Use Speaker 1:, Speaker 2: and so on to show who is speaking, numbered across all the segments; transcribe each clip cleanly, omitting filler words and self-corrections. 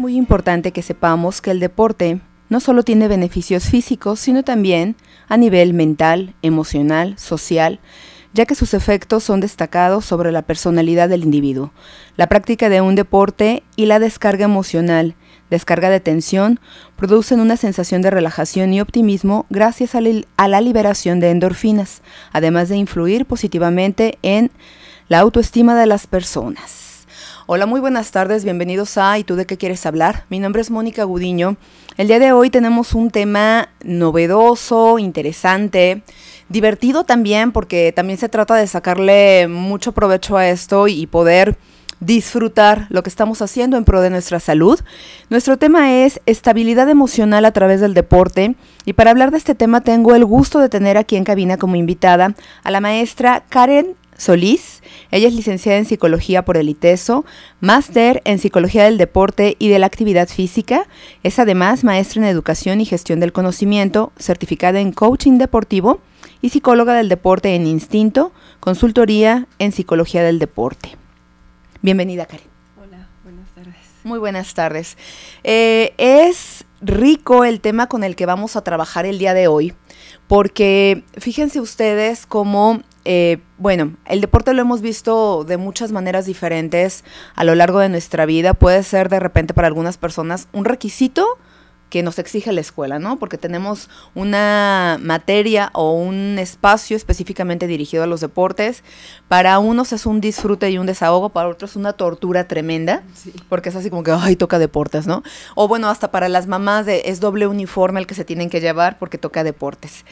Speaker 1: muy importante que sepamos que el deporte no solo tiene beneficios físicos, sino también a nivel mental, emocional, social, ya que sus efectos son destacados sobre la personalidad del individuo. La práctica de un deporte y la descarga emocional, descarga de tensión, producen una sensación de relajación y optimismo gracias a la liberación de endorfinas, además de influir positivamente en la autoestima de las personas. Hola, muy buenas tardes, bienvenidos a ¿Y tú de qué quieres hablar? Mi nombre es Mónica Gudiño. El día de hoy tenemos un tema novedoso, interesante, divertido también, porque también se trata de sacarle mucho provecho a esto y poder disfrutar lo que estamos haciendo en pro de nuestra salud. Nuestro tema es estabilidad emocional a través del deporte, y para hablar de este tema tengo el gusto de tener aquí en cabina como invitada a la maestra Karen Solís. Ella es licenciada en Psicología por el ITESO, máster en Psicología del Deporte y de la Actividad Física. Es además maestra en Educación y Gestión del Conocimiento, certificada en Coaching Deportivo y psicóloga del deporte en Instinto, consultoría en Psicología del Deporte. Bienvenida, Karen.
Speaker 2: Hola, buenas tardes.
Speaker 1: Muy buenas tardes. Es rico el tema con el que vamos a trabajar el día de hoy, porque fíjense ustedes cómo, el deporte lo hemos visto de muchas maneras diferentes a lo largo de nuestra vida. Puede ser de repente para algunas personas un requisito que nos exige la escuela, ¿no? Porque tenemos una materia o un espacio específicamente dirigido a los deportes. Para unos es un disfrute y un desahogo, para otros es una tortura tremenda, sí, porque es así como que, ay, toca deportes, ¿no? O bueno, hasta para las mamás es doble uniforme el que se tienen que llevar porque toca deportes.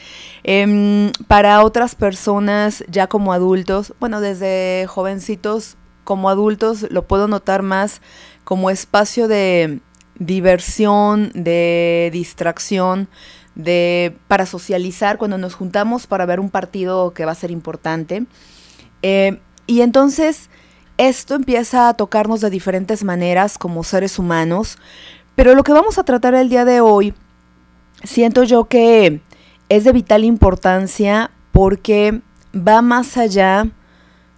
Speaker 1: Para otras personas ya como adultos, bueno, desde jovencitos como adultos lo puedo notar más como espacio de diversión, de distracción, para socializar cuando nos juntamos para ver un partido que va a ser importante. Y entonces esto empieza a tocarnos de diferentes maneras como seres humanos, pero lo que vamos a tratar el día de hoy siento yo que es de vital importancia porque va más allá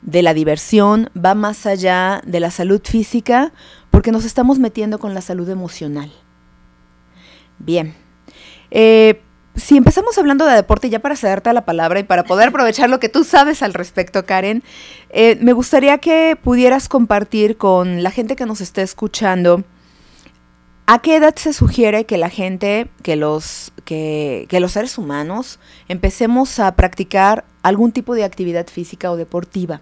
Speaker 1: de la diversión, va más allá de la salud física, porque nos estamos metiendo con la salud emocional. Bien, si empezamos hablando de deporte, ya para cederte la palabra y para poder aprovechar lo que tú sabes al respecto, Karen, me gustaría que pudieras compartir con la gente que nos esté escuchando, ¿a qué edad se sugiere que la gente, que los seres humanos empecemos a practicar algún tipo de actividad física o deportiva?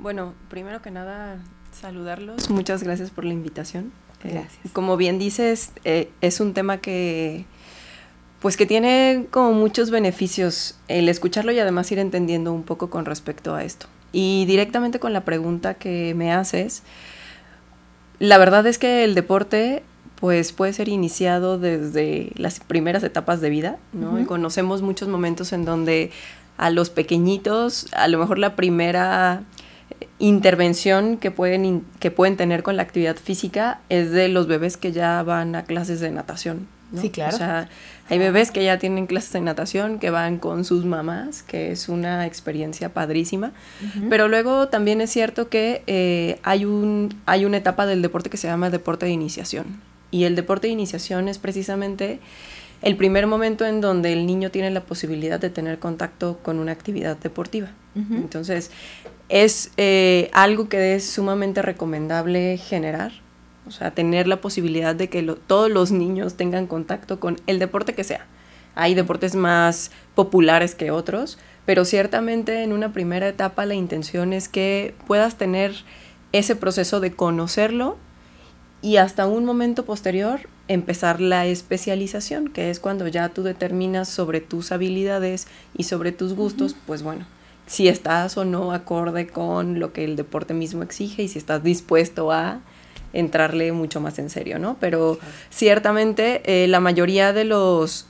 Speaker 2: Bueno, primero que nada, saludarlos. Muchas gracias por la invitación.
Speaker 1: Gracias.
Speaker 2: Como bien dices, es un tema que tiene como muchos beneficios el escucharlo y además ir entendiendo un poco con respecto a esto. Y directamente con la pregunta que me haces, la verdad es que el deporte pues puede ser iniciado desde las primeras etapas de vida, ¿no? Y conocemos muchos momentos en donde a los pequeñitos, a lo mejor la primera intervención que pueden tener con la actividad física es de los bebés que ya van a clases de natación, ¿no?
Speaker 1: Sí, claro.
Speaker 2: O sea, hay bebés que ya tienen clases de natación, que van con sus mamás, que es una experiencia padrísima, pero luego también es cierto que hay una etapa del deporte que se llama deporte de iniciación, y el deporte de iniciación es precisamente el primer momento en donde el niño tiene la posibilidad de tener contacto con una actividad deportiva. Entonces, es algo que es sumamente recomendable generar, o sea, tener la posibilidad de que todos los niños tengan contacto con el deporte que sea. Hay deportes más populares que otros, pero ciertamente en una primera etapa la intención es que puedas tener ese proceso de conocerlo y hasta un momento posterior empezar la especialización, que es cuando ya tú determinas sobre tus habilidades y sobre tus gustos, pues bueno, si estás o no acorde con lo que el deporte mismo exige y si estás dispuesto a entrarle mucho más en serio, ¿no? Pero ciertamente la mayoría de los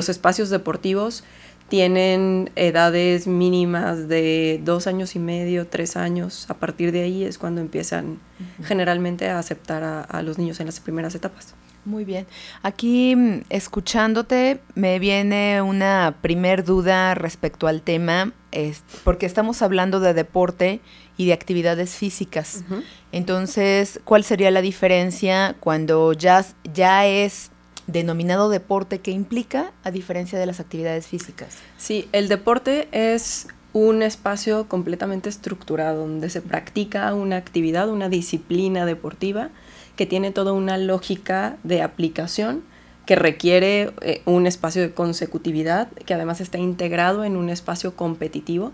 Speaker 2: espacios deportivos tienen edades mínimas de 2 años y medio, 3 años. A partir de ahí es cuando empiezan generalmente a aceptar a los niños en las primeras etapas.
Speaker 1: Muy bien. Aquí, escuchándote, me viene una primer duda respecto al tema. porque estamos hablando de deporte y de actividades físicas.
Speaker 2: Uh-huh.
Speaker 1: Entonces, ¿cuál sería la diferencia cuando ya es denominado deporte? ¿Qué implica a diferencia de las actividades físicas?
Speaker 2: Sí, el deporte es un espacio completamente estructurado donde se practica una actividad, una disciplina deportiva que tiene toda una lógica de aplicación que requiere un espacio de consecutividad, que además está integrado en un espacio competitivo.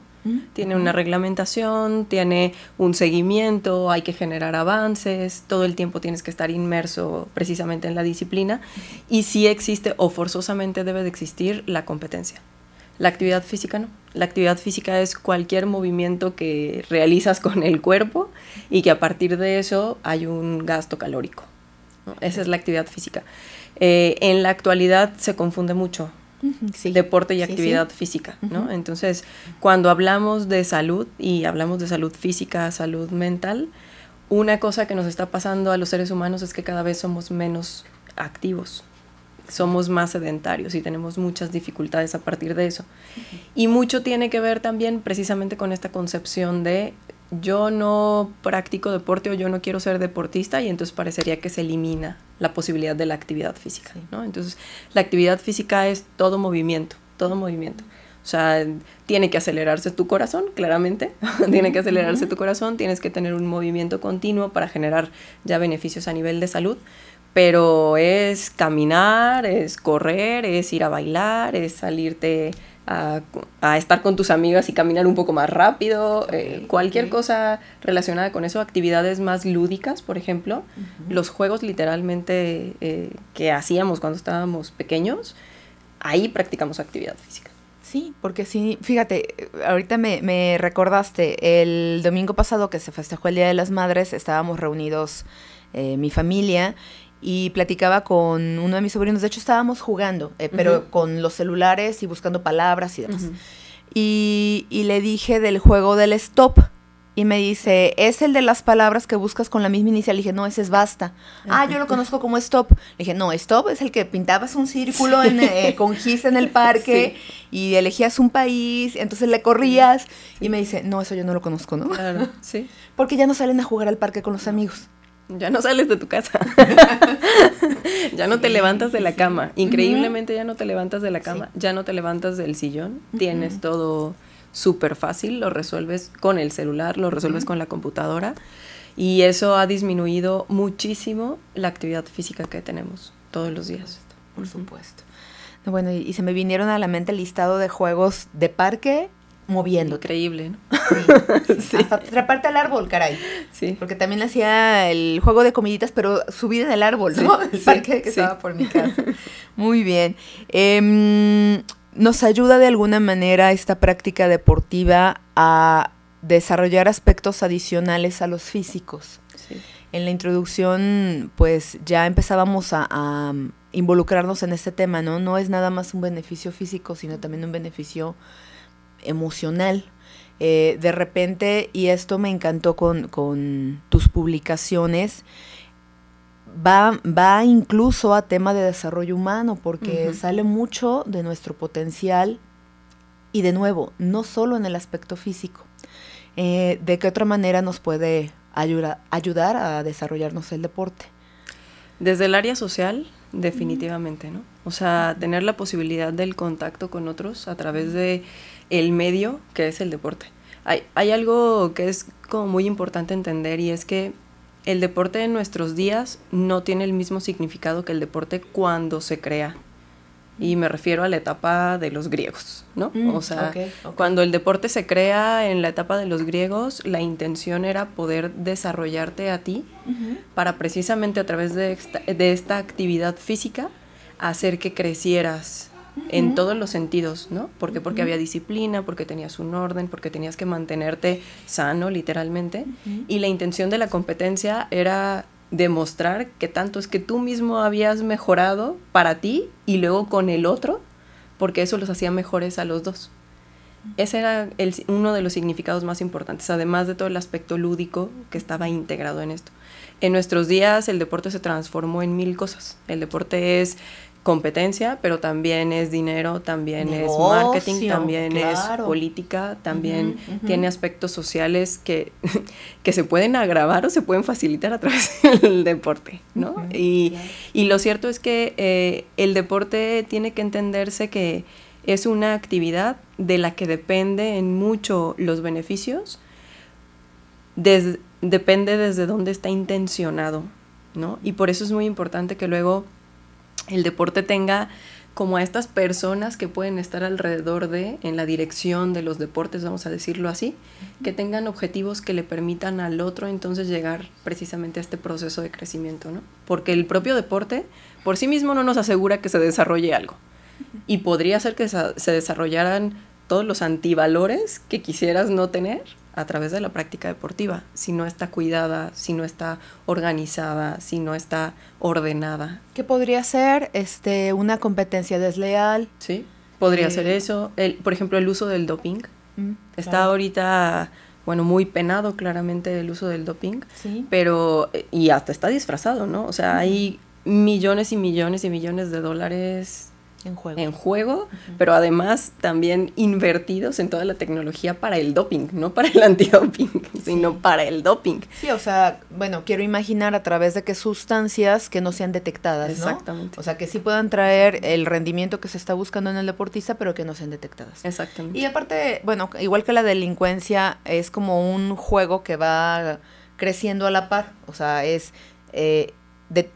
Speaker 2: Tiene una reglamentación, tiene un seguimiento, hay que generar avances, todo el tiempo tienes que estar inmerso precisamente en la disciplina, y sí existe o forzosamente debe de existir la competencia. La actividad física no. La actividad física es cualquier movimiento que realizas con el cuerpo y que a partir de eso hay un gasto calórico, ¿no? Esa es la actividad física. En la actualidad se confunde mucho deporte y actividad física, ¿no? Entonces, cuando hablamos de salud y hablamos de salud física, salud mental, una cosa que nos está pasando a los seres humanos es que cada vez somos menos activos. Somos más sedentarios y tenemos muchas dificultades a partir de eso. Y mucho tiene que ver también precisamente con esta concepción de yo no practico deporte o yo no quiero ser deportista, y entonces parecería que se elimina la posibilidad de la actividad física, ¿no? Entonces, la actividad física es todo movimiento, todo movimiento. O sea, tiene que acelerarse tu corazón, claramente, tiene que acelerarse tu corazón, tienes que tener un movimiento continuo para generar ya beneficios a nivel de salud, pero es caminar, es correr, es ir a bailar, es salirte a estar con tus amigas y caminar un poco más rápido, cualquier cosa relacionada con eso, actividades más lúdicas, por ejemplo, los juegos literalmente que hacíamos cuando estábamos pequeños, ahí practicamos actividad física.
Speaker 1: Sí, porque sí, fíjate, ahorita me recordaste, el domingo pasado que se festejó el Día de las Madres, estábamos reunidos mi familia, y platicaba con uno de mis sobrinos. De hecho, estábamos jugando, pero con los celulares y buscando palabras y demás. Y le dije del juego del stop. Y me dice, ¿es el de las palabras que buscas con la misma inicial? Le dije, no, ese es basta. Yo lo conozco como stop. Le dije, no, stop es el que pintabas un círculo con gis en el parque, y elegías un país, entonces le corrías. Y me dice, no, eso yo no lo conozco, ¿no?
Speaker 2: Claro, sí.
Speaker 1: Porque ya no salen a jugar al parque con los amigos.
Speaker 2: Ya no sales de tu casa. Ya no te levantas de la cama. Increíblemente ya no te levantas de la cama. Ya no te levantas del sillón. Tienes todo súper fácil. Lo resuelves con el celular, lo resuelves con la computadora. Y eso ha disminuido muchísimo la actividad física que tenemos todos los días.
Speaker 1: Por supuesto. Bueno, y se me vinieron a la mente el listado de juegos de parque moviendo.
Speaker 2: Increíble, ¿no?
Speaker 1: Sí. Hasta treparte al árbol, caray.
Speaker 2: Sí.
Speaker 1: Porque también hacía el juego de comiditas, pero subir en el árbol, ¿no? El parque que estaba por mi casa. Muy bien. ¿Nos ayuda de alguna manera esta práctica deportiva a desarrollar aspectos adicionales a los físicos?
Speaker 2: Sí.
Speaker 1: En la introducción, pues ya empezábamos a involucrarnos en este tema, ¿no? No es nada más un beneficio físico, sino también un beneficio emocional. De repente, y esto me encantó con tus publicaciones, va incluso a tema de desarrollo humano, porque sale mucho de nuestro potencial, y de nuevo, no solo en el aspecto físico. ¿De qué otra manera nos puede ayudar a desarrollarnos el deporte?
Speaker 2: Desde el área social, definitivamente, ¿no? O sea, tener la posibilidad del contacto con otros a través de el medio que es el deporte. Hay algo que es como muy importante entender, y es que el deporte en nuestros días no tiene el mismo significado que el deporte cuando se crea. Y me refiero a la etapa de los griegos, ¿no? O sea, cuando el deporte se crea en la etapa de los griegos, la intención era poder desarrollarte a ti para precisamente a través de esta actividad física hacer que crecieras en todos los sentidos, ¿no? Porque había disciplina, porque tenías un orden, porque tenías que mantenerte sano, literalmente. Y la intención de la competencia era demostrar que tanto es que tú mismo habías mejorado para ti y luego con el otro, porque eso los hacía mejores a los dos. Ese era uno de los significados más importantes, además de todo el aspecto lúdico que estaba integrado en esto. En nuestros días el deporte se transformó en 1000 cosas. El deporte es competencia, pero también es dinero, también
Speaker 1: Negocio,
Speaker 2: es marketing, también
Speaker 1: claro.
Speaker 2: es política, también tiene aspectos sociales que se pueden agravar o se pueden facilitar a través del deporte, ¿no? Y lo cierto es que el deporte tiene que entenderse que es una actividad de la que depende mucho los beneficios, depende desde dónde está intencionado, ¿no? Y por eso es muy importante que luego el deporte tenga como a estas personas que pueden estar alrededor en la dirección de los deportes, vamos a decirlo así, que tengan objetivos que le permitan al otro entonces llegar precisamente a este proceso de crecimiento, ¿no? Porque el propio deporte por sí mismo no nos asegura que se desarrolle algo. Y podría ser que se desarrollaran todos los antivalores que quisieras no tener a través de la práctica deportiva, si no está cuidada, si no está organizada, si no está ordenada.
Speaker 1: ¿Qué podría ser una competencia desleal?
Speaker 2: Sí, podría ser eso. Por ejemplo, el uso del doping. Está
Speaker 1: claro.
Speaker 2: Ahorita, bueno, muy penado claramente el uso del doping,
Speaker 1: Sí.
Speaker 2: pero, y hasta está disfrazado, ¿no? O sea, hay millones y millones y millones de dólares en juego, pero además también invertidos en toda la tecnología para el doping, no para el antidoping, sino para el doping.
Speaker 1: Sí, o sea, bueno, quiero imaginar a través de qué sustancias que no sean detectadas, ¿no?
Speaker 2: Exactamente.
Speaker 1: O sea, que sí puedan traer el rendimiento que se está buscando en el deportista, pero que no sean detectadas.
Speaker 2: Exactamente.
Speaker 1: Y aparte, bueno, igual que la delincuencia, es como un juego que va creciendo a la par, o sea, es...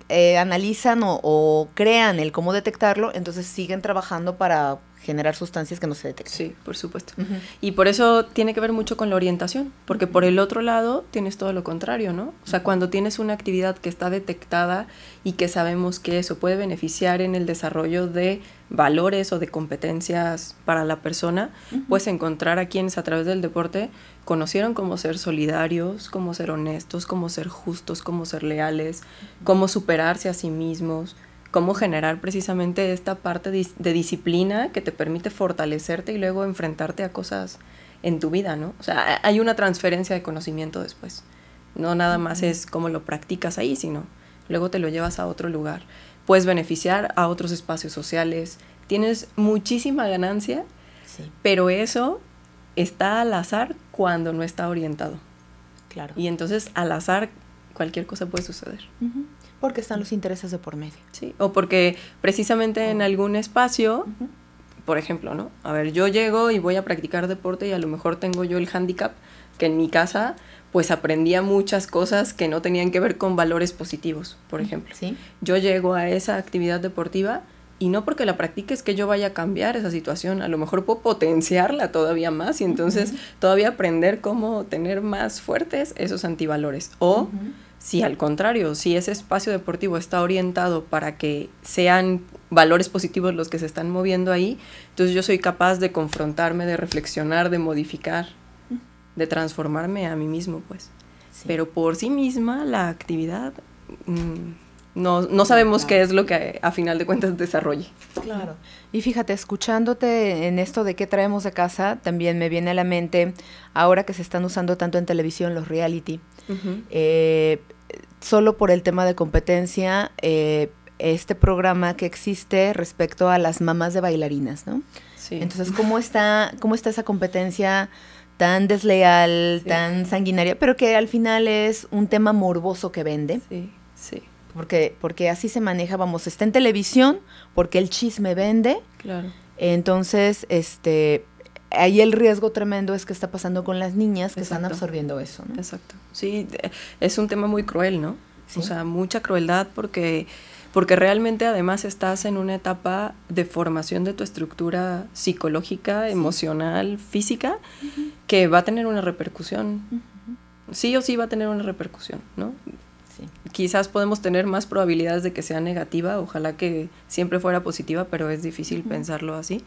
Speaker 1: analizan o crean el cómo detectarlo, entonces siguen trabajando para generar sustancias que no se detectan.
Speaker 2: Sí, por supuesto. Y por eso tiene que ver mucho con la orientación, porque por el otro lado tienes todo lo contrario, ¿no? O sea, cuando tienes una actividad que está detectada y que sabemos que eso puede beneficiar en el desarrollo de valores o de competencias para la persona, pues encontrar a quienes a través del deporte conocieron cómo ser solidarios, cómo ser honestos, cómo ser justos, cómo ser leales, cómo superarse a sí mismos, cómo generar precisamente esta parte de disciplina que te permite fortalecerte y luego enfrentarte a cosas en tu vida, ¿no? O sea, hay una transferencia de conocimiento después. No nada más es cómo lo practicas ahí, sino luego te lo llevas a otro lugar. Puedes beneficiar a otros espacios sociales. Tienes muchísima ganancia, pero eso está al azar cuando no está orientado.
Speaker 1: Claro.
Speaker 2: Y entonces al azar cualquier cosa puede suceder.
Speaker 1: Porque están los intereses de por medio.
Speaker 2: Sí, o porque precisamente en algún espacio, por ejemplo, ¿no? A ver, yo llego y voy a practicar deporte y a lo mejor tengo yo el hándicap que en mi casa pues aprendía muchas cosas que no tenían que ver con valores positivos, por ejemplo.
Speaker 1: ¿Sí?
Speaker 2: Yo llego a esa actividad deportiva y no porque la practique es que yo vaya a cambiar esa situación, a lo mejor puedo potenciarla todavía más y entonces todavía aprender cómo tener más fuertes esos antivalores. O si al contrario, si ese espacio deportivo está orientado para que sean valores positivos los que se están moviendo ahí, entonces yo soy capaz de confrontarme, de reflexionar, de modificar, de transformarme a mí mismo, pues. Sí. Pero por sí misma la actividad no sabemos qué es lo que a final de cuentas desarrolle.
Speaker 1: Claro. Y fíjate, escuchándote en esto de qué traemos de casa, también me viene a la mente, ahora que se están usando tanto en televisión los reality, solo por el tema de competencia, este programa que existe respecto a las mamás de bailarinas, ¿no? Sí. Entonces, ¿cómo está esa competencia tan desleal, tan sanguinaria, pero que al final es un tema morboso que vende?
Speaker 2: Sí, sí.
Speaker 1: Porque así se maneja, vamos, está en televisión, porque el chisme vende. Claro. Entonces, ahí el riesgo tremendo es que está pasando con las niñas que están absorbiendo eso, ¿no?
Speaker 2: Exacto. Sí, es un tema muy cruel, ¿no? ¿Sí? O sea, mucha crueldad porque realmente además estás en una etapa de formación de tu estructura psicológica, emocional, física, que va a tener una repercusión. Sí o sí va a tener una repercusión, ¿no? Sí. Quizás podemos tener más probabilidades de que sea negativa, ojalá que siempre fuera positiva, pero es difícil pensarlo así.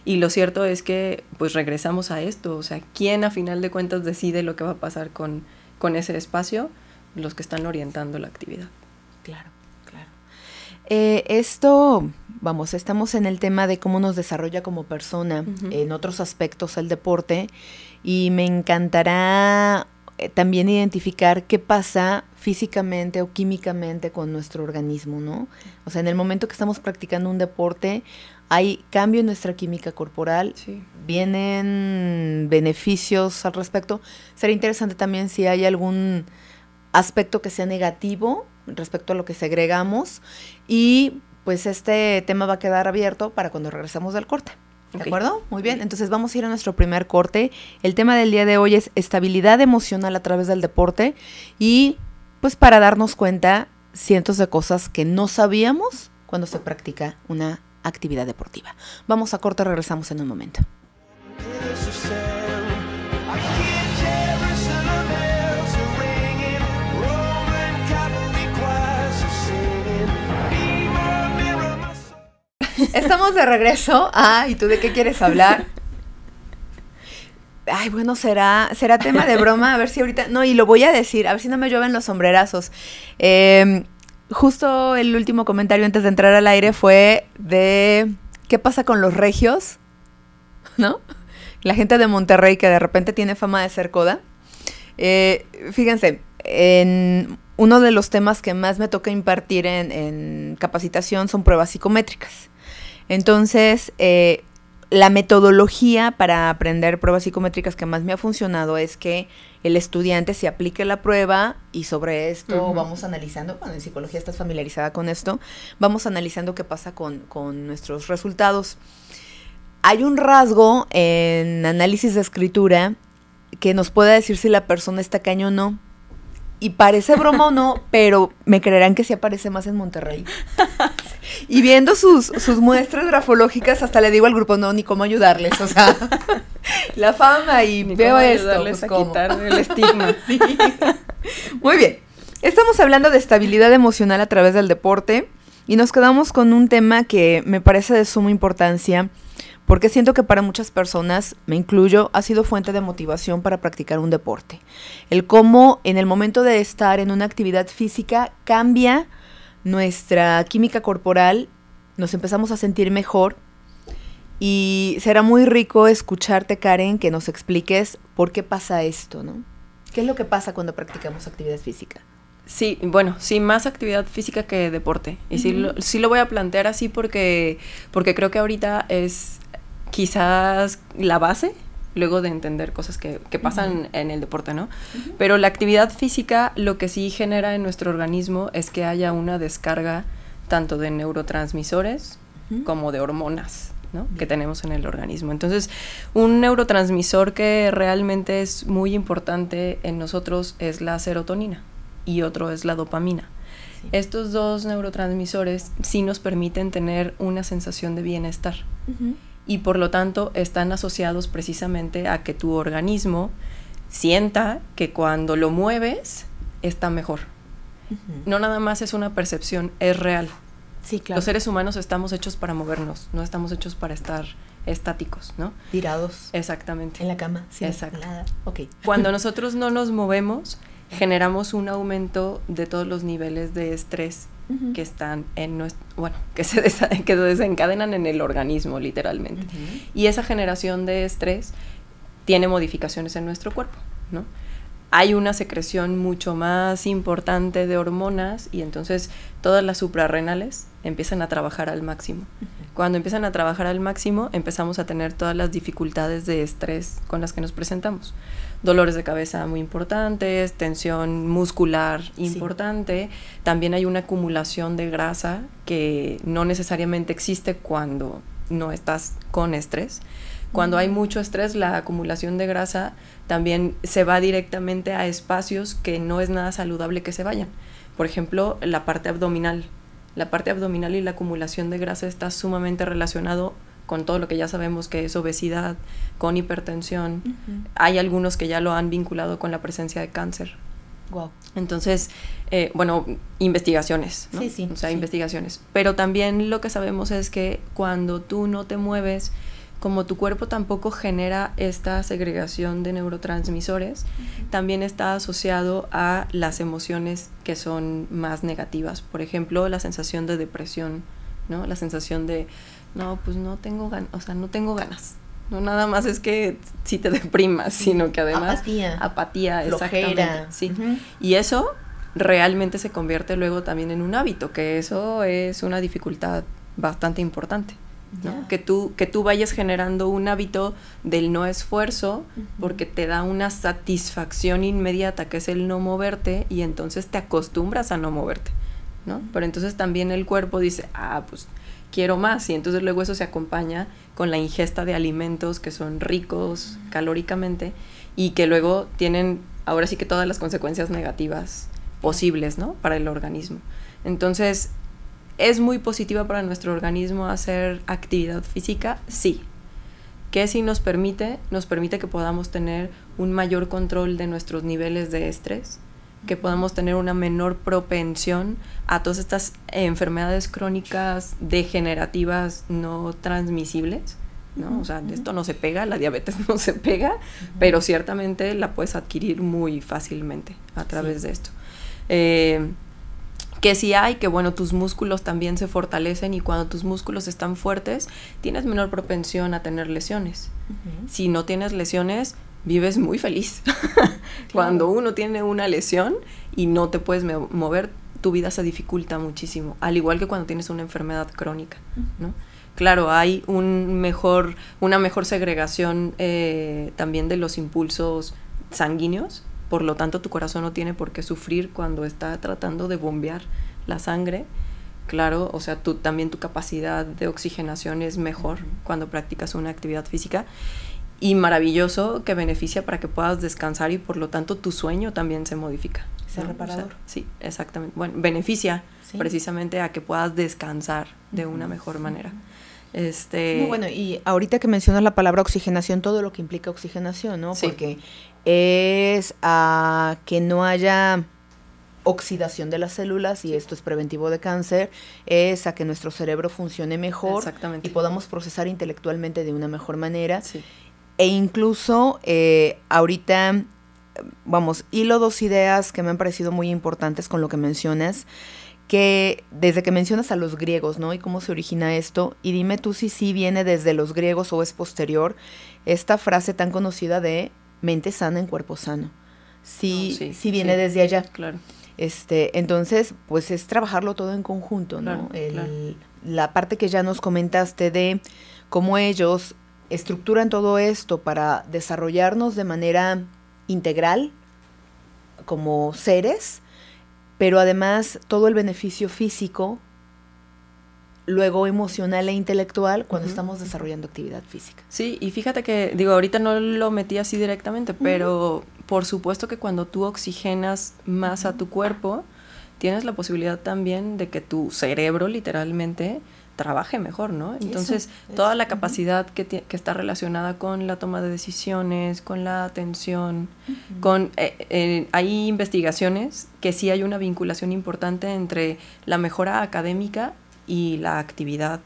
Speaker 2: Y lo cierto es que pues regresamos a esto, o sea, ¿quién a final de cuentas decide lo que va a pasar con ese espacio? Los que están orientando la actividad.
Speaker 1: Claro, claro. Estamos en el tema de cómo nos desarrolla como persona, en otros aspectos el deporte, y me encantará también identificar qué pasa físicamente o químicamente con nuestro organismo, ¿no? O sea, en el momento que estamos practicando un deporte, hay cambio en nuestra química corporal,
Speaker 2: Sí.
Speaker 1: vienen beneficios al respecto. Sería interesante también si hay algún aspecto que sea negativo respecto a lo que segregamos, y pues este tema va a quedar abierto para cuando regresemos del corte. ¿De acuerdo? Muy bien, entonces vamos a ir a nuestro primer corte. El tema del día de hoy es estabilidad emocional a través del deporte, y pues para darnos cuenta cientos de cosas que no sabíamos cuando se practica una actividad deportiva. Vamos a corte, regresamos en un momento. Estamos de regreso. ¿Y tú de qué quieres hablar? Ay, bueno, será tema de broma, a ver si ahorita... No, y lo voy a decir, a ver si no me llueven los sombrerazos. Justo el último comentario antes de entrar al aire fue de... ¿Qué pasa con los regios? ¿No? La gente de Monterrey que de repente tiene fama de ser coda. Fíjense, en uno de los temas que más me toca impartir en capacitación son pruebas psicométricas. Entonces, la metodología para aprender pruebas psicométricas que más me ha funcionado es que el estudiante se aplique la prueba y sobre esto vamos analizando, bueno, en psicología estás familiarizada con esto, vamos analizando qué pasa con nuestros resultados. Hay un rasgo en análisis de escritura que nos puede decir si la persona está caña o no. Y parece broma o no, pero me creerán que sí aparece más en Monterrey. Y viendo sus muestras grafológicas, hasta le digo al grupo, no, ni cómo ayudarles, o sea, la fama y
Speaker 2: ni
Speaker 1: veo
Speaker 2: cómo
Speaker 1: esto,
Speaker 2: ayudarles
Speaker 1: pues
Speaker 2: a quitar el estigma.
Speaker 1: Sí. Muy bien, estamos hablando de estabilidad emocional a través del deporte y nos quedamos con un tema que me parece de suma importancia, porque siento que para muchas personas, me incluyo, ha sido fuente de motivación para practicar un deporte. El cómo en el momento de estar en una actividad física cambia nuestra química corporal, nos empezamos a sentir mejor, y será muy rico escucharte, Karen, que nos expliques por qué pasa esto, ¿no? ¿Qué es lo que pasa cuando practicamos actividad física?
Speaker 2: Sí, bueno, sí, más actividad física que deporte. Y sí lo voy a plantear así porque creo que ahorita es quizás la base, luego de entender cosas que pasan en el deporte, ¿no? Pero la actividad física lo que sí genera en nuestro organismo es que haya una descarga tanto de neurotransmisores como de hormonas, ¿no? Que tenemos en el organismo. Entonces, un neurotransmisor que realmente es muy importante en nosotros es la serotonina y otro es la dopamina. Sí. Estos dos neurotransmisores sí nos permiten tener una sensación de bienestar. Y por lo tanto están asociados precisamente a que tu organismo sienta que cuando lo mueves está mejor. No nada más es una percepción, es real.
Speaker 1: Sí, claro.
Speaker 2: Los seres humanos estamos hechos para movernos, no estamos hechos para estar estáticos, ¿no?
Speaker 1: Tirados.
Speaker 2: Exactamente.
Speaker 1: En la cama.
Speaker 2: Sí, exacto.
Speaker 1: Nada. Okay.
Speaker 2: Cuando nosotros no nos movemos, generamos un aumento de todos los niveles de estrés que están en nuestro, bueno, que desencadenan en el organismo, literalmente. Y esa generación de estrés tiene modificaciones en nuestro cuerpo, ¿no? Hay una secreción mucho más importante de hormonas y entonces todas las suprarrenales empiezan a trabajar al máximo. Cuando empiezan a trabajar al máximo, empezamos a tener todas las dificultades de estrés con las que nos presentamos. Dolores de cabeza muy importantes, tensión muscular importante. También hay una acumulación de grasa que no necesariamente existe cuando no estás con estrés. Cuando hay mucho estrés, la acumulación de grasa también se va directamente a espacios que no es nada saludable que se vayan. Por ejemplo, la parte abdominal. La parte abdominal y la acumulación de grasa está sumamente relacionado con todo lo que ya sabemos que es obesidad, con hipertensión. Hay algunos que ya lo han vinculado con la presencia de cáncer.
Speaker 1: Wow.
Speaker 2: Entonces, bueno, investigaciones, ¿no?
Speaker 1: Sí.
Speaker 2: O sea, investigaciones. Pero también lo que sabemos es que cuando tú no te mueves, como tu cuerpo tampoco genera esta segregación de neurotransmisores, también está asociado a las emociones que son más negativas. Por ejemplo, la sensación de depresión, ¿no? La sensación de, no, pues no tengo ganas, o sea, no tengo ganas, No nada más es que si te deprimas, sino que además...
Speaker 1: Apatía,
Speaker 2: flojera. Exactamente. Sí.
Speaker 1: Uh-huh.
Speaker 2: Y eso realmente se convierte luego también en un hábito, que eso es una dificultad bastante importante, ¿no?
Speaker 1: Yeah.
Speaker 2: Que tú vayas generando un hábito del no esfuerzo, porque te da una satisfacción inmediata, que es el no moverte, y entonces te acostumbras a no moverte, ¿no? Pero entonces también el cuerpo dice, pues quiero más, y entonces luego eso se acompaña con la ingesta de alimentos que son ricos calóricamente y que luego tienen ahora sí que todas las consecuencias negativas posibles, ¿no? Para el organismo. Entonces, ¿es muy positiva para nuestro organismo hacer actividad física? Sí. ¿Qué sí nos permite? Nos permite que podamos tener un mayor control de nuestros niveles de estrés, que podamos tener una menor propensión a todas estas enfermedades crónicas degenerativas no transmisibles, ¿no? O sea, esto no se pega, la diabetes no se pega, pero ciertamente la puedes adquirir muy fácilmente a través de esto. Que sí hay, que bueno, tus músculos también se fortalecen, y cuando tus músculos están fuertes, tienes menor propensión a tener lesiones. Si no tienes lesiones, vives muy feliz. Claro. Cuando uno tiene una lesión y no te puedes mover, tu vida se dificulta muchísimo, al igual que cuando tienes una enfermedad crónica, ¿no? Claro, hay una mejor segregación también de los impulsos sanguíneos, por lo tanto tu corazón no tiene por qué sufrir cuando está tratando de bombear la sangre. Claro, o sea, también tu capacidad de oxigenación es mejor cuando practicas una actividad física, y maravilloso que beneficia para que puedas descansar, y por lo tanto tu sueño también se modifica.
Speaker 1: ¿Es reparador?
Speaker 2: O sea, sí, exactamente. Bueno, beneficia precisamente a que puedas descansar de una mejor manera.
Speaker 1: No, bueno, y ahorita que mencionas la palabra oxigenación, todo lo que implica oxigenación, ¿no?
Speaker 2: Sí.
Speaker 1: Porque es a que no haya oxidación de las células, y esto es preventivo de cáncer, es a que nuestro cerebro funcione mejor y podamos procesar intelectualmente de una mejor manera.
Speaker 2: Sí.
Speaker 1: E incluso ahorita, vamos, hilo dos ideas que me han parecido muy importantes con lo que mencionas, que desde que mencionas a los griegos, ¿no? Y cómo se origina esto, y dime tú si sí viene desde los griegos o es posterior, esta frase tan conocida de mente sana en cuerpo sano. Sí viene desde allá.
Speaker 2: Claro.
Speaker 1: Entonces, pues es trabajarlo todo en conjunto, ¿no?
Speaker 2: Claro.
Speaker 1: La parte que ya nos comentaste de cómo ellos estructuran todo esto para desarrollarnos de manera integral como seres, pero además todo el beneficio físico, luego emocional e intelectual cuando estamos desarrollando actividad física.
Speaker 2: Sí, y fíjate que, ahorita no lo metí así directamente, pero por supuesto que cuando tú oxigenas más a tu cuerpo, tienes la posibilidad también de que tu cerebro literalmente trabaje mejor, ¿no? Entonces, toda la capacidad que está relacionada con la toma de decisiones, con la atención, hay investigaciones que sí hay una vinculación importante entre la mejora académica y la actividad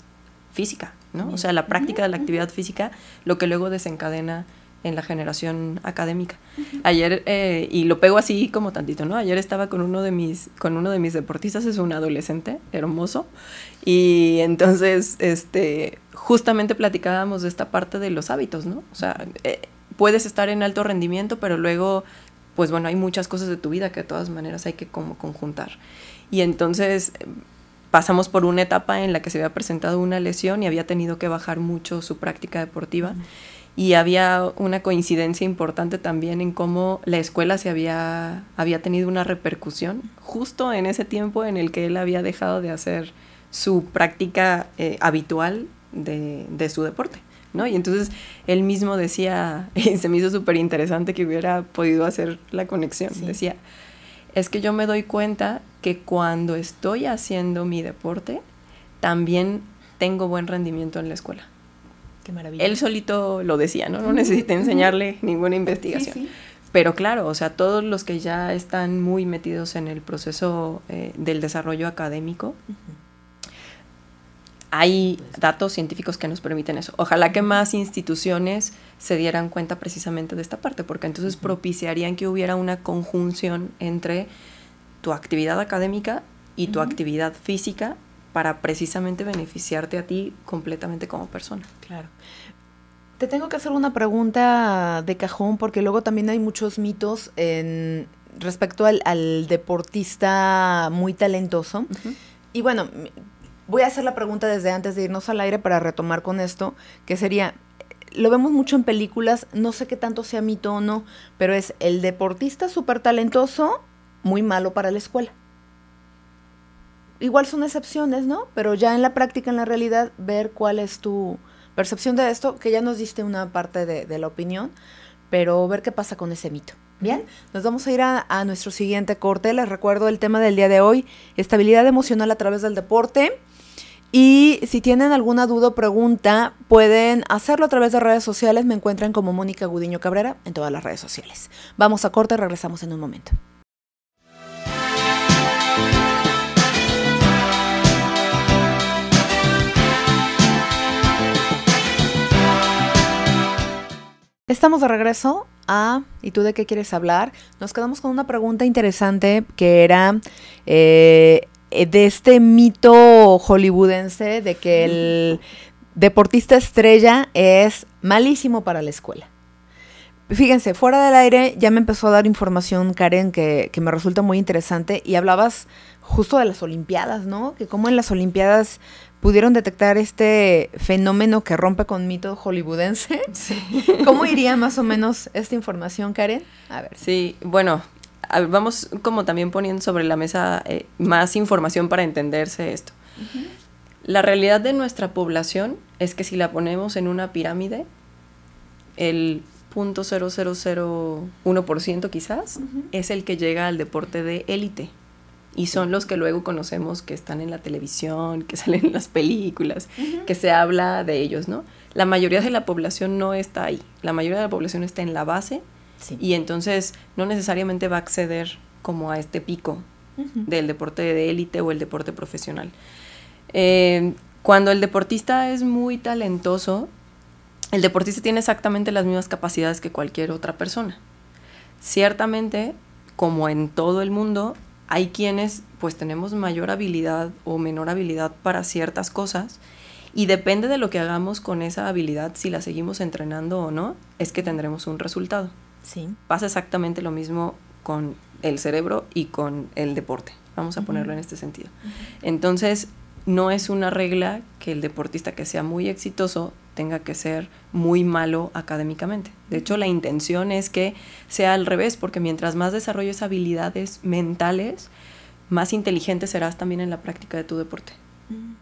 Speaker 2: física, ¿no? O sea, la práctica de la actividad física, lo que luego desencadena en la generación académica. Ayer, y lo pego así como tantito, ¿no? Ayer estaba con uno de mis deportistas, es un adolescente hermoso, y entonces justamente platicábamos de esta parte de los hábitos, ¿no? O sea, puedes estar en alto rendimiento, pero luego, pues bueno, hay muchas cosas de tu vida que de todas maneras hay que como conjuntar. Y entonces pasamos por una etapa en la que se había presentado una lesión y había tenido que bajar mucho su práctica deportiva. Y había una coincidencia importante también en cómo la escuela había tenido una repercusión justo en ese tiempo en el que él había dejado de hacer su práctica habitual de su deporte, ¿no? Y entonces él mismo decía, y se me hizo súper interesante que hubiera podido hacer la conexión, decía, es que yo me doy cuenta que cuando estoy haciendo mi deporte, también tengo buen rendimiento en la escuela.
Speaker 1: Qué maravilla.
Speaker 2: Él solito lo decía, ¿no? No necesité enseñarle ninguna investigación. Sí. Pero claro, o sea, todos los que ya están muy metidos en el proceso del desarrollo académico, hay datos científicos que nos permiten eso. Ojalá que más instituciones se dieran cuenta precisamente de esta parte, porque entonces propiciarían que hubiera una conjunción entre tu actividad académica y tu actividad física, para precisamente beneficiarte a ti completamente como persona.
Speaker 1: Claro. Te tengo que hacer una pregunta de cajón porque luego también hay muchos mitos respecto al deportista muy talentoso. Y bueno, voy a hacer la pregunta desde antes de irnos al aire para retomar con esto, que sería, lo vemos mucho en películas, no sé qué tanto sea mito o no, pero es el deportista súper talentoso, muy malo para la escuela. Igual son excepciones, ¿no? Pero ya en la práctica, en la realidad, ver cuál es tu percepción de esto, que ya nos diste una parte de la opinión, pero ver qué pasa con ese mito. Bien, nos vamos a ir a nuestro siguiente corte. Les recuerdo el tema del día de hoy, estabilidad emocional a través del deporte. Y si tienen alguna duda o pregunta, pueden hacerlo a través de redes sociales. Me encuentran como Mónica Gudiño Cabrera en todas las redes sociales. Vamos a corte, regresamos en un momento. Estamos de regreso a ¿Y tú de qué quieres hablar? Nos quedamos con una pregunta interesante que era de este mito hollywoodense de que el deportista estrella es malísimo para la escuela. Fíjense, fuera del aire ya me empezó a dar información, Karen, que me resulta muy interesante, y hablabas justo de las Olimpiadas, ¿no? Que cómo en las Olimpiadas pudieron detectar este fenómeno que rompe con mito hollywoodense. Sí. ¿Cómo iría más o menos esta información, Karen?
Speaker 2: A ver. Sí, bueno, vamos como también poniendo sobre la mesa más información para entenderse esto. La realidad de nuestra población es que si la ponemos en una pirámide, el 0.0001% quizás es el que llega al deporte de élite. Y son los que luego conocemos que están en la televisión, que salen en las películas, que se habla de ellos, ¿no? La mayoría de la población no está ahí. La mayoría de la población está en la base, y entonces no necesariamente va a acceder como a este pico del deporte de élite o el deporte profesional. Cuando el deportista es muy talentoso, el deportista tiene exactamente las mismas capacidades que cualquier otra persona. Ciertamente, como en todo el mundo, hay quienes pues tenemos mayor habilidad o menor habilidad para ciertas cosas, y depende de lo que hagamos con esa habilidad, si la seguimos entrenando o no, es que tendremos un resultado. Sí. Pasa exactamente lo mismo con el cerebro y con el deporte, vamos a ponerlo en este sentido. Entonces, no es una regla que el deportista que sea muy exitoso tenga que ser muy malo académicamente. De hecho, la intención es que sea al revés, porque mientras más desarrolles habilidades mentales, más inteligente serás también en la práctica de tu deporte.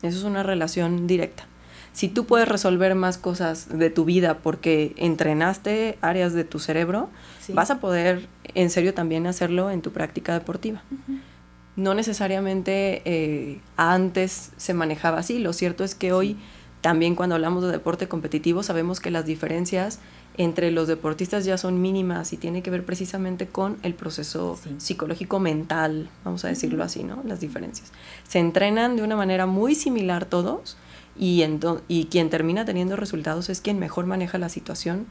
Speaker 2: Eso es una relación directa. Si tú puedes resolver más cosas de tu vida porque entrenaste áreas de tu cerebro, vas a poder en serio también hacerlo en tu práctica deportiva. No necesariamente antes se manejaba así. Lo cierto es que hoy también, cuando hablamos de deporte competitivo, sabemos que las diferencias entre los deportistas ya son mínimas, y tiene que ver precisamente con el proceso psicológico mental, vamos a decirlo así, ¿no? Las diferencias. Se entrenan de una manera muy similar todos, y quien termina teniendo resultados es quien mejor maneja la situación,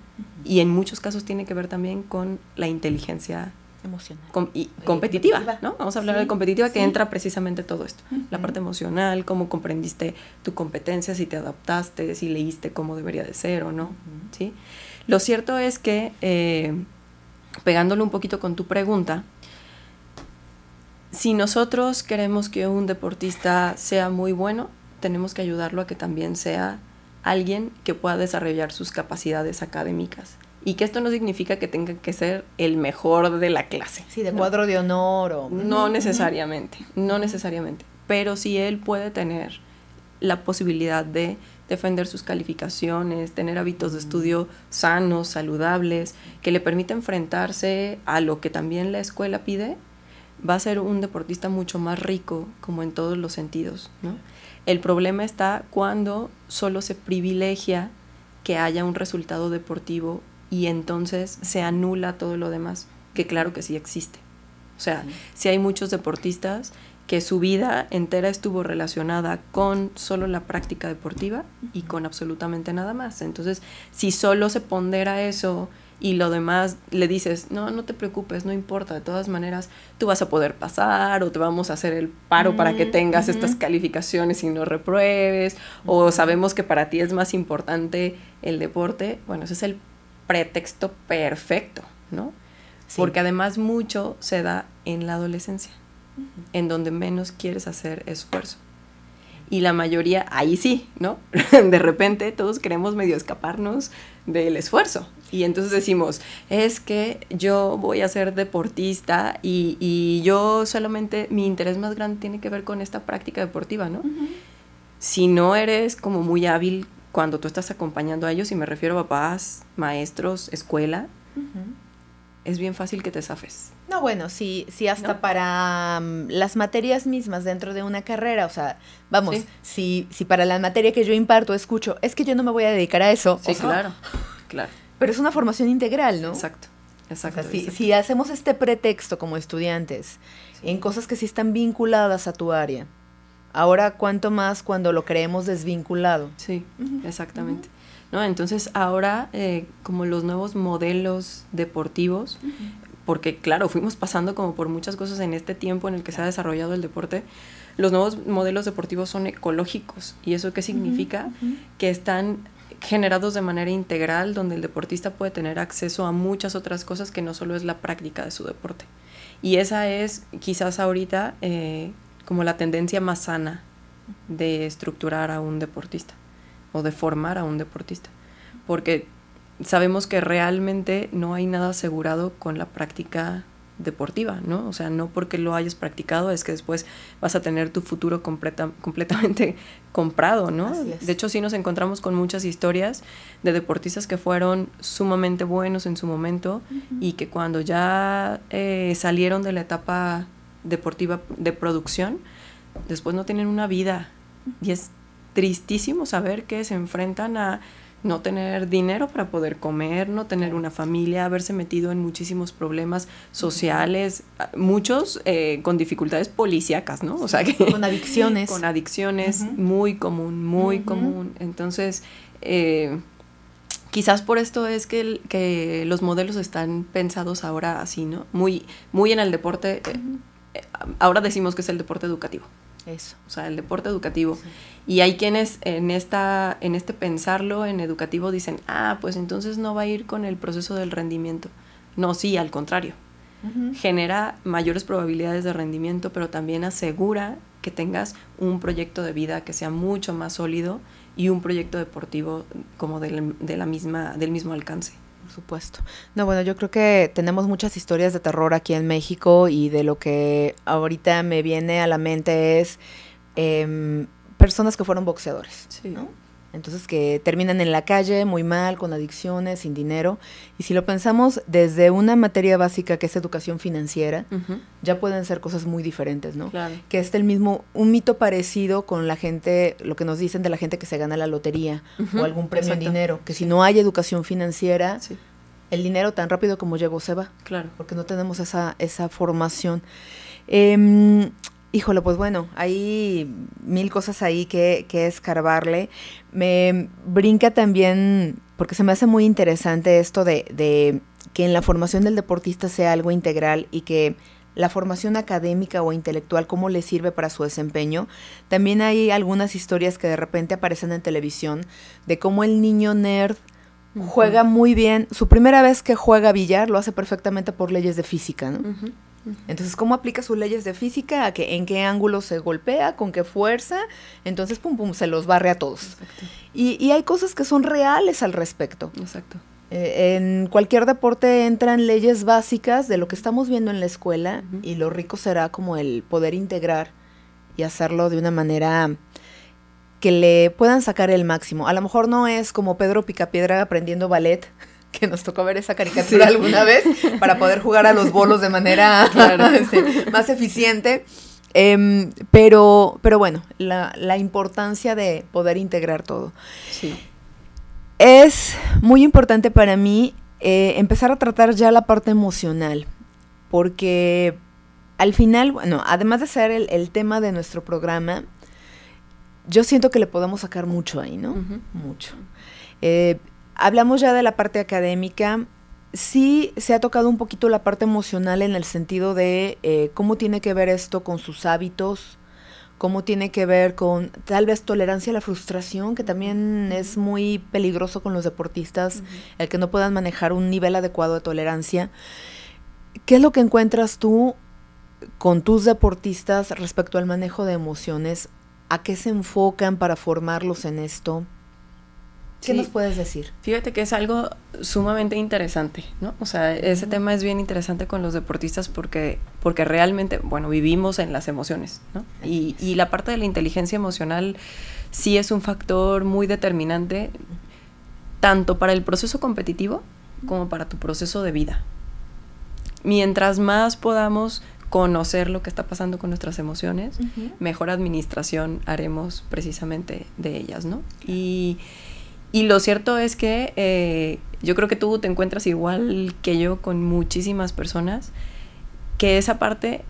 Speaker 2: y en muchos casos tiene que ver también con la inteligencia emocional y competitiva, ¿no? Vamos a hablar de competitiva, que entra precisamente todo esto. La parte emocional, cómo comprendiste tu competencia, si te adaptaste, si leíste cómo debería de ser o no, ¿sí? Lo cierto es que, pegándolo un poquito con tu pregunta, si nosotros queremos que un deportista sea muy bueno, tenemos que ayudarlo a que también sea alguien que pueda desarrollar sus capacidades académicas. Y que esto no significa que tenga que ser el mejor de la clase.
Speaker 1: Sí, de cuadro de honor o...
Speaker 2: No necesariamente, no necesariamente. Pero sí él puede tener la posibilidad de defender sus calificaciones, tener hábitos de estudio sanos, saludables, que le permita enfrentarse a lo que también la escuela pide. Va a ser un deportista mucho más rico, como en todos los sentidos, ¿no? El problema está cuando solo se privilegia que haya un resultado deportivo, y entonces se anula todo lo demás, que claro que sí existe. O sea, sí hay muchos deportistas que su vida entera estuvo relacionada con solo la práctica deportiva y con absolutamente nada más. Entonces, si solo se pondera eso y lo demás le dices, no, no te preocupes, no importa, de todas maneras tú vas a poder pasar o te vamos a hacer el paro para que tengas estas calificaciones y no repruebes, o sabemos que para ti es más importante el deporte, bueno, ese es el pretexto perfecto, ¿no? Sí. Porque además mucho se da en la adolescencia, en donde menos quieres hacer esfuerzo. Y la mayoría, ahí sí, ¿no? De repente todos queremos medio escaparnos del esfuerzo. Y entonces decimos, es que yo voy a ser deportista y yo solamente, mi interés más grande tiene que ver con esta práctica deportiva, ¿no? Si no eres como muy hábil cuando tú estás acompañando a ellos, y me refiero a papás, maestros, escuela, es bien fácil que te zafes.
Speaker 1: No, bueno, sí hasta ¿no? Para las materias mismas dentro de una carrera, o sea, vamos, si para la materia que yo imparto escucho, es que yo no me voy a dedicar a eso.
Speaker 2: Sí,
Speaker 1: o sea,
Speaker 2: claro.
Speaker 1: Pero es una formación integral, ¿no?
Speaker 2: Exacto.
Speaker 1: O sea, si hacemos este pretexto como estudiantes en cosas que sí están vinculadas a tu área, ahora cuánto más cuando lo creemos desvinculado.
Speaker 2: Sí, exactamente. ¿No? Entonces ahora como los nuevos modelos deportivos, porque claro, fuimos pasando como por muchas cosas en este tiempo en el que se ha desarrollado el deporte, los nuevos modelos deportivos son ecológicos. ¿Y eso qué significa? Que están generados de manera integral, donde el deportista puede tener acceso a muchas otras cosas que no solo es la práctica de su deporte. Y esa es quizás ahorita como la tendencia más sana de estructurar a un deportista o de formar a un deportista, porque sabemos que realmente no hay nada asegurado con la práctica deportiva, ¿no? O sea, no porque lo hayas practicado es que después vas a tener tu futuro completamente comprado, ¿no? De hecho, sí nos encontramos con muchas historias de deportistas que fueron sumamente buenos en su momento y que cuando ya salieron de la etapa deportiva de producción, después no tienen una vida, y es tristísimo saber que se enfrentan a no tener dinero para poder comer, no tener una familia, haberse metido en muchísimos problemas sociales, muchos con dificultades policíacas, ¿no? O sea que
Speaker 1: con adicciones.
Speaker 2: Con adicciones, muy común. Entonces, quizás por esto es que los modelos están pensados ahora así, ¿no? Muy en el deporte, ahora decimos que es el deporte educativo.
Speaker 1: Eso.
Speaker 2: O sea, el deporte educativo. Sí. Y hay quienes en este pensarlo en educativo dicen, pues entonces no va a ir con el proceso del rendimiento. No, sí, al contrario. Genera mayores probabilidades de rendimiento, pero también asegura que tengas un proyecto de vida que sea mucho más sólido y un proyecto deportivo como del mismo alcance.
Speaker 1: Por supuesto. No, bueno, yo creo que tenemos muchas historias de terror aquí en México, y de lo que ahorita me viene a la mente es personas que fueron boxeadores, ¿no? Entonces que terminan en la calle muy mal, con adicciones, sin dinero. Y si lo pensamos desde una materia básica que es educación financiera, ya pueden ser cosas muy diferentes, ¿no?
Speaker 2: Claro.
Speaker 1: Que es un mito parecido con la gente, lo que nos dicen de la gente que se gana la lotería o algún premio en dinero, que si no hay educación financiera, el dinero tan rápido como llegó se va.
Speaker 2: Claro.
Speaker 1: Porque no tenemos esa formación. Híjole, pues bueno, hay mil cosas ahí que escarbarle. Me brinca también, porque se me hace muy interesante esto de que en la formación del deportista sea algo integral, y que la formación académica o intelectual, cómo le sirve para su desempeño. También hay algunas historias que de repente aparecen en televisión de cómo el niño nerd juega muy bien. Su primera vez que juega billar lo hace perfectamente por leyes de física, ¿no? Entonces, ¿cómo aplica sus leyes de física? ¿En qué ángulo se golpea? ¿Con qué fuerza? Entonces, se los barre a todos. Y hay cosas que son reales al respecto.
Speaker 2: Exacto.
Speaker 1: En cualquier deporte entran leyes básicas de lo que estamos viendo en la escuela, y lo rico será como el poder integrar y hacerlo de una manera que le puedan sacar el máximo. A lo mejor no es como Pedro Picapiedra aprendiendo ballet, que nos tocó ver esa caricatura alguna vez, para poder jugar a los bolos de manera más eficiente. Pero bueno, la importancia de poder integrar todo.
Speaker 2: Sí.
Speaker 1: Es muy importante para mí empezar a tratar ya la parte emocional, porque al final, bueno, además de ser el tema de nuestro programa, yo siento que le podemos sacar mucho ahí, ¿no? Mucho. Hablamos ya de la parte académica. sí se ha tocado un poquito la parte emocional en el sentido de cómo tiene que ver esto con sus hábitos, cómo tiene que ver con tal vez tolerancia a la frustración, que también es muy peligroso con los deportistas, el que no puedan manejar un nivel adecuado de tolerancia. ¿Qué es lo que encuentras tú con tus deportistas respecto al manejo de emociones? ¿A qué se enfocan para formarlos en esto? ¿Qué nos puedes decir?
Speaker 2: Fíjate que es algo sumamente interesante, ¿no? O sea, ese tema es bien interesante con los deportistas porque realmente, bueno, vivimos en las emociones, ¿no? Y la parte de la inteligencia emocional sí es un factor muy determinante tanto para el proceso competitivo como para tu proceso de vida. Mientras más podamos conocer lo que está pasando con nuestras emociones, mejor administración haremos precisamente de ellas, ¿no? Y lo cierto es que yo creo que tú te encuentras igual que yo con muchísimas personas, que esa parte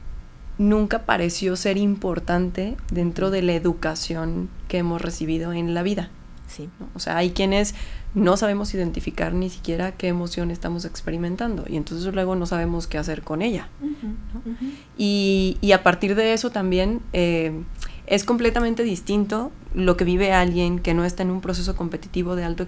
Speaker 2: nunca pareció ser importante dentro de la educación que hemos recibido en la vida.
Speaker 1: Sí.
Speaker 2: ¿No? O sea, hay quienes no sabemos identificar ni siquiera qué emoción estamos experimentando y entonces luego no sabemos qué hacer con ella. ¿No? Y a partir de eso también es completamente distinto lo que vive alguien que no está en un proceso competitivo de alta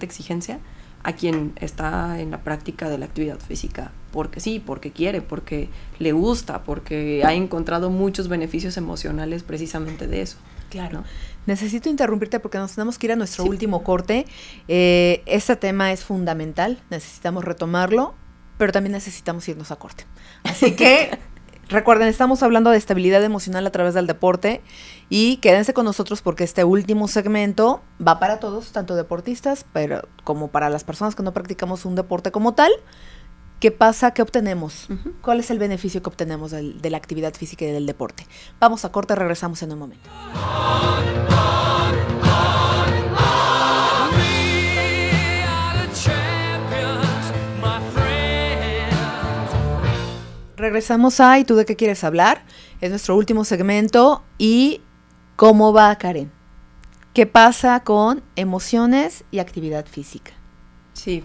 Speaker 2: exigencia a quien está en la práctica de la actividad física porque sí, porque quiere, porque le gusta, porque ha encontrado muchos beneficios emocionales precisamente de eso.
Speaker 1: Claro. ¿No? Necesito interrumpirte porque nos tenemos que ir a nuestro último corte. Este tema es fundamental, necesitamos retomarlo, pero también necesitamos irnos a corte. Así que recuerden, estamos hablando de estabilidad emocional a través del deporte y quédense con nosotros porque este último segmento va para todos, tanto deportistas pero como para las personas que no practicamos un deporte como tal. ¿Qué pasa? ¿Qué obtenemos? ¿Cuál es el beneficio que obtenemos de la actividad física y del deporte? Vamos a corte, regresamos en un momento. Regresamos a ¿Y tú de qué quieres hablar? Es nuestro último segmento. ¿Y cómo va, Karen? ¿Qué pasa con emociones y actividad física?
Speaker 2: Sí,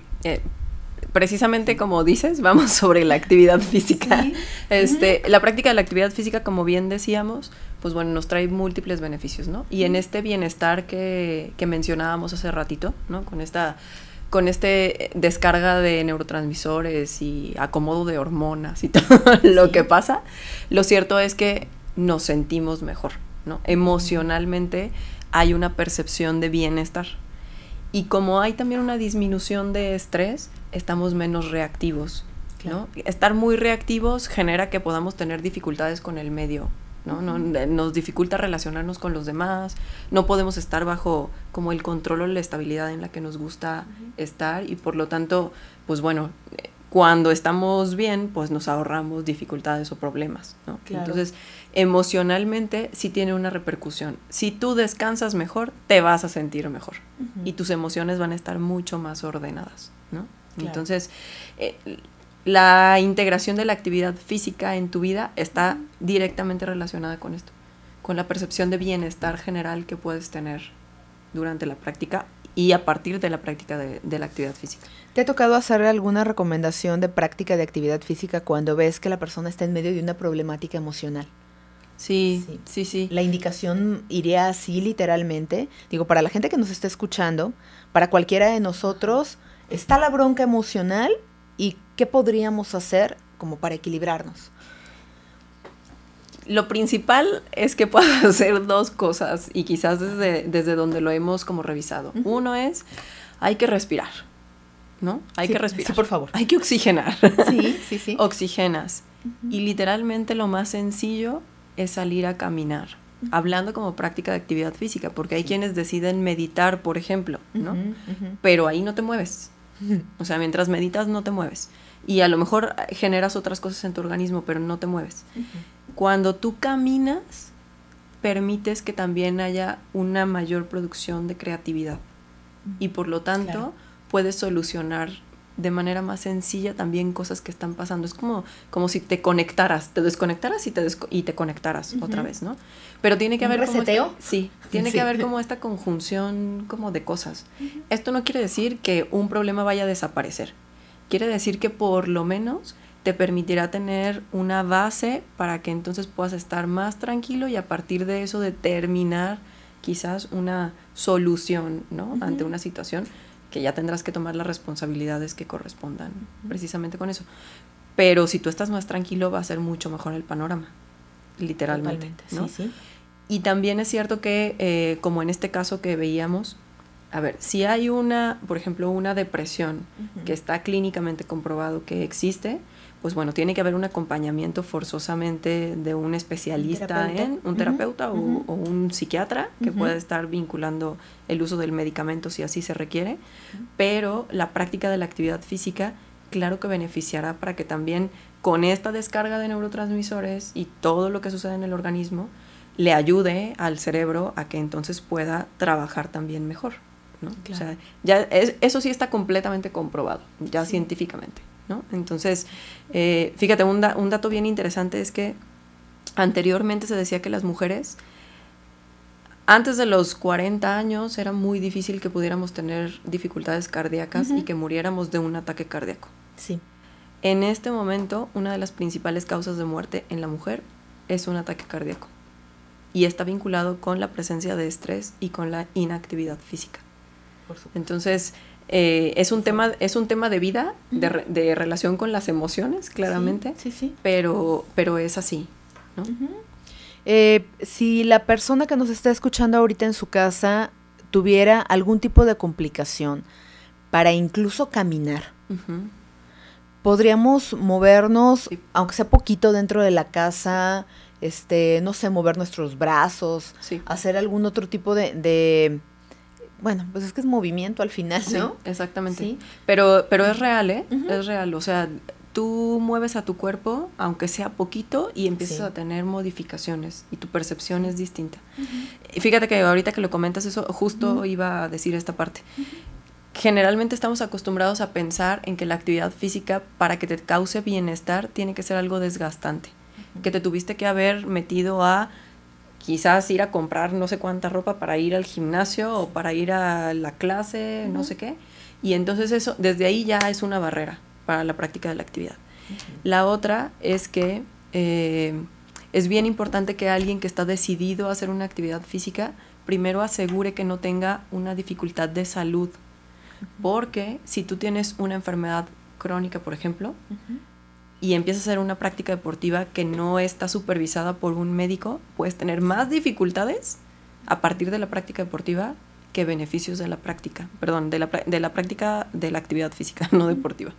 Speaker 2: precisamente como dices, vamos sobre la actividad física. Sí. La práctica de la actividad física, como bien decíamos, pues bueno, nos trae múltiples beneficios, ¿no? Y en este bienestar que mencionábamos hace ratito, ¿no? Con descarga de neurotransmisores y acomodo de hormonas y todo lo que pasa, lo cierto es que nos sentimos mejor, ¿no? Emocionalmente hay una percepción de bienestar. Y como hay también una disminución de estrés, estamos menos reactivos, ¿no? Estar muy reactivos genera que podamos tener dificultades con el medio, ¿no? Nos dificulta relacionarnos con los demás, no podemos estar bajo como el control o la estabilidad en la que nos gusta estar y por lo tanto, pues bueno, cuando estamos bien, pues nos ahorramos dificultades o problemas, ¿no? Claro. Entonces, emocionalmente sí tiene una repercusión. Si tú descansas mejor, te vas a sentir mejor y tus emociones van a estar mucho más ordenadas, ¿no? Claro. Entonces, la integración de la actividad física en tu vida está directamente relacionada con esto, con la percepción de bienestar general que puedes tener durante la práctica y a partir de la práctica de la actividad física.
Speaker 1: ¿Te ha tocado hacer alguna recomendación de práctica de actividad física cuando ves que la persona está en medio de una problemática emocional?
Speaker 2: Sí.
Speaker 1: La indicación iría así literalmente. Digo, para la gente que nos está escuchando, para cualquiera de nosotros, está la bronca emocional y ¿qué podríamos hacer como para equilibrarnos?
Speaker 2: Lo principal es que puedas hacer dos cosas y quizás desde donde lo hemos como revisado. Uno es, hay que respirar, ¿no? Hay que respirar.
Speaker 1: Sí, por favor.
Speaker 2: Hay que oxigenar.
Speaker 1: Sí.
Speaker 2: Oxigenas. Y literalmente lo más sencillo es salir a caminar, hablando como práctica de actividad física, porque hay quienes deciden meditar, por ejemplo, ¿no? Pero ahí no te mueves. O sea, mientras meditas no te mueves. Y a lo mejor generas otras cosas en tu organismo, pero no te mueves. Cuando tú caminas, permites que también haya una mayor producción de creatividad. Y por lo tanto, puedes solucionar de manera más sencilla también cosas que están pasando. Es como si te conectaras, te desconectaras y te conectaras otra vez, ¿no? Pero tiene que haber
Speaker 1: como reseteo.
Speaker 2: Tiene que haber como esta conjunción como de cosas. Esto no quiere decir que un problema vaya a desaparecer. quiere decir que por lo menos te permitirá tener una base para que entonces puedas estar más tranquilo y a partir de eso determinar quizás una solución, ¿no? Ante una situación que ya tendrás que tomar las responsabilidades que correspondan precisamente con eso. Pero si tú estás más tranquilo va a ser mucho mejor el panorama, literalmente, ¿no? Sí, sí. Y también es cierto que, como en este caso que veíamos, a ver, si hay por ejemplo, una depresión que está clínicamente comprobado que existe, pues bueno, tiene que haber un acompañamiento forzosamente de un especialista un terapeuta o un psiquiatra que pueda estar vinculando el uso del medicamento si así se requiere, pero la práctica de la actividad física, claro que beneficiará para que también con esta descarga de neurotransmisores y todo lo que sucede en el organismo, le ayude al cerebro a que entonces pueda trabajar también mejor, ¿no? Claro. O sea, ya eso sí está completamente comprobado, ya científicamente, ¿no? Entonces, fíjate, un dato bien interesante es que anteriormente se decía que las mujeres, antes de los 40 años, era muy difícil que pudiéramos tener dificultades cardíacas y que muriéramos de un ataque cardíaco.
Speaker 1: Sí.
Speaker 2: En este momento, una de las principales causas de muerte en la mujer es un ataque cardíaco. Y está vinculado con la presencia de estrés y con la inactividad física. Por supuesto. Entonces, es un tema de vida, de relación con las emociones, claramente, sí. Pero es así, ¿no?
Speaker 1: Si la persona que nos está escuchando ahorita en su casa tuviera algún tipo de complicación para incluso caminar, podríamos movernos, aunque sea poquito dentro de la casa, no sé, mover nuestros brazos, hacer algún otro tipo de bueno, pues es que es movimiento al final, ¿no?
Speaker 2: Sí, exactamente. Sí. Pero es real, ¿eh? Es real, o sea, tú mueves a tu cuerpo, aunque sea poquito, y empiezas a tener modificaciones, y tu percepción es distinta. Y fíjate que ahorita que lo comentas eso, justo iba a decir esta parte. Generalmente estamos acostumbrados a pensar en que la actividad física, para que te cause bienestar, tiene que ser algo desgastante, que te tuviste que haber metido a quizás ir a comprar no sé cuánta ropa para ir al gimnasio o para ir a la clase, no sé qué, y entonces eso, desde ahí ya es una barrera para la práctica de la actividad. La otra es que es bien importante que alguien que está decidido a hacer una actividad física primero asegure que no tenga una dificultad de salud, porque si tú tienes una enfermedad crónica, por ejemplo, y empiezas a hacer una práctica deportiva que no está supervisada por un médico, puedes tener más dificultades a partir de la práctica deportiva que beneficios de la práctica, perdón, de la práctica de la actividad física, no deportiva.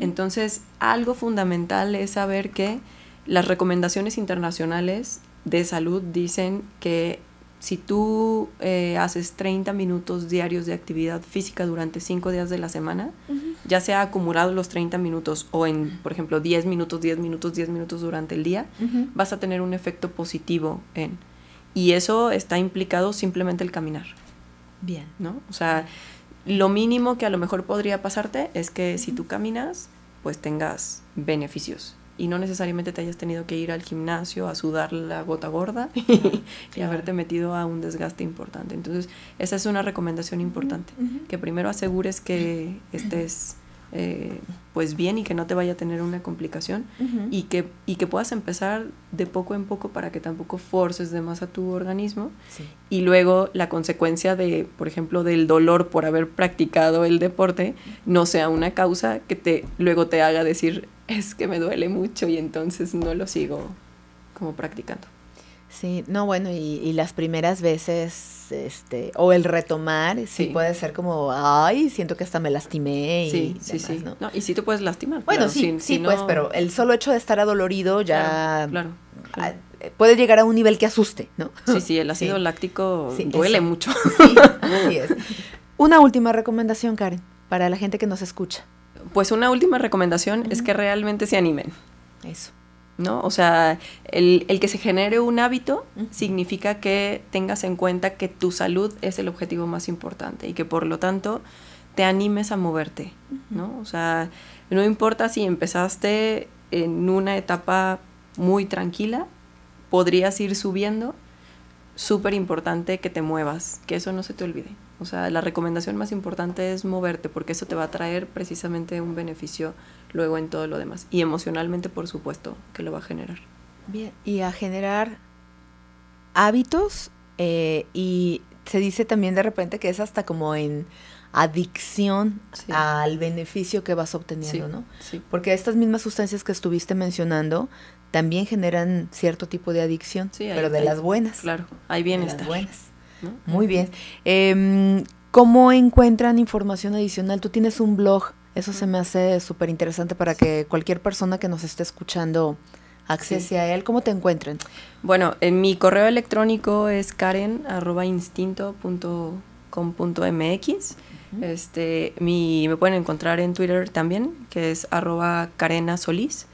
Speaker 2: Entonces, algo fundamental es saber que las recomendaciones internacionales de salud dicen que si tú haces 30 minutos diarios de actividad física durante 5 días de la semana, ya sea acumulado los 30 minutos o en, por ejemplo, 10 minutos durante el día, vas a tener un efecto positivo y eso está implicado simplemente el caminar.
Speaker 1: Bien.
Speaker 2: ¿No? O sea, lo mínimo que a lo mejor podría pasarte es que si tú caminas, pues tengas beneficios. Y no necesariamente te hayas tenido que ir al gimnasio a sudar la gota gorda y haberte metido a un desgaste importante. Entonces, esa es una recomendación importante, que primero asegures que estés pues bien y que no te vaya a tener una complicación y que puedas empezar de poco en poco para que tampoco forces de más a tu organismo. Y luego la consecuencia de, por ejemplo, del dolor por haber practicado el deporte no sea una causa que luego te haga decir, es que me duele mucho y entonces no lo sigo como practicando.
Speaker 1: Sí, no, bueno, y las primeras veces, o el retomar, sí puede ser como, ay, siento que hasta me lastimé y demás, ¿no?
Speaker 2: No, y sí te puedes lastimar.
Speaker 1: Bueno, claro, sí, pues, pero el solo hecho de estar adolorido ya puede llegar a un nivel que asuste, ¿no?
Speaker 2: Sí, el ácido láctico duele mucho.
Speaker 1: Sí, así es. Una última recomendación, Karen, para la gente que nos escucha.
Speaker 2: Pues una última recomendación es que realmente se animen.
Speaker 1: Eso.
Speaker 2: ¿No? O sea, el que se genere un hábito significa que tengas en cuenta que tu salud es el objetivo más importante y que por lo tanto te animes a moverte, ¿no? O sea, no importa si empezaste en una etapa muy tranquila, podrías ir subiendo. Súper importante que te muevas, que eso no se te olvide. O sea, la recomendación más importante es moverte, porque eso te va a traer precisamente un beneficio luego en todo lo demás. Y emocionalmente, por supuesto, que lo va a generar.
Speaker 1: Bien, y a generar hábitos, y se dice también de repente que es hasta como en adicción al beneficio que vas obteniendo, ¿no?
Speaker 2: Sí.
Speaker 1: Porque estas mismas sustancias que estuviste mencionando también generan cierto tipo de adicción, pero de las buenas.
Speaker 2: Claro, hay bienestar.
Speaker 1: De las buenas. ¿No? Muy bien. ¿Cómo encuentran información adicional? Tú tienes un blog, eso se me hace súper interesante para que cualquier persona que nos esté escuchando accese a él. ¿Cómo te encuentran?
Speaker 2: Bueno, en mi correo electrónico es karen@instinto.com.mx. Me pueden encontrar en Twitter también, que es @karenasolís.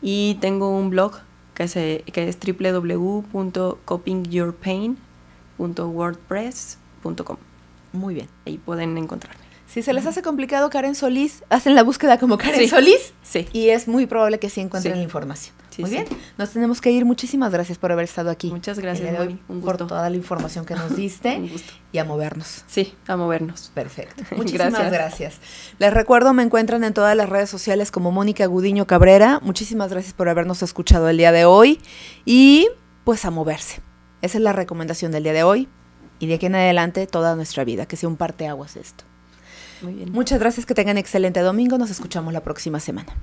Speaker 2: Y tengo un blog que es www.copingyourpain.wordpress.com.
Speaker 1: Muy bien.
Speaker 2: Ahí pueden encontrarme.
Speaker 1: Si se les hace complicado Karen Solís, hacen la búsqueda como Karen Solís.
Speaker 2: Sí.
Speaker 1: Y es muy probable que sí encuentren la información.
Speaker 2: Sí,
Speaker 1: muy bien. Nos tenemos que ir. Muchísimas gracias por haber estado aquí.
Speaker 2: Muchas gracias, Moni. Un gusto.
Speaker 1: Por toda la información que nos diste.
Speaker 2: Un gusto.
Speaker 1: Y a movernos.
Speaker 2: Sí, a movernos.
Speaker 1: Perfecto. Muchísimas gracias. Les recuerdo, me encuentran en todas las redes sociales como Mónica Gudiño Cabrera. Muchísimas gracias por habernos escuchado el día de hoy. Y pues a moverse. Esa es la recomendación del día de hoy. Y de aquí en adelante toda nuestra vida. Que sea un parteaguas esto.
Speaker 2: Muy bien.
Speaker 1: Muchas gracias, que tengan excelente domingo. Nos escuchamos la próxima semana.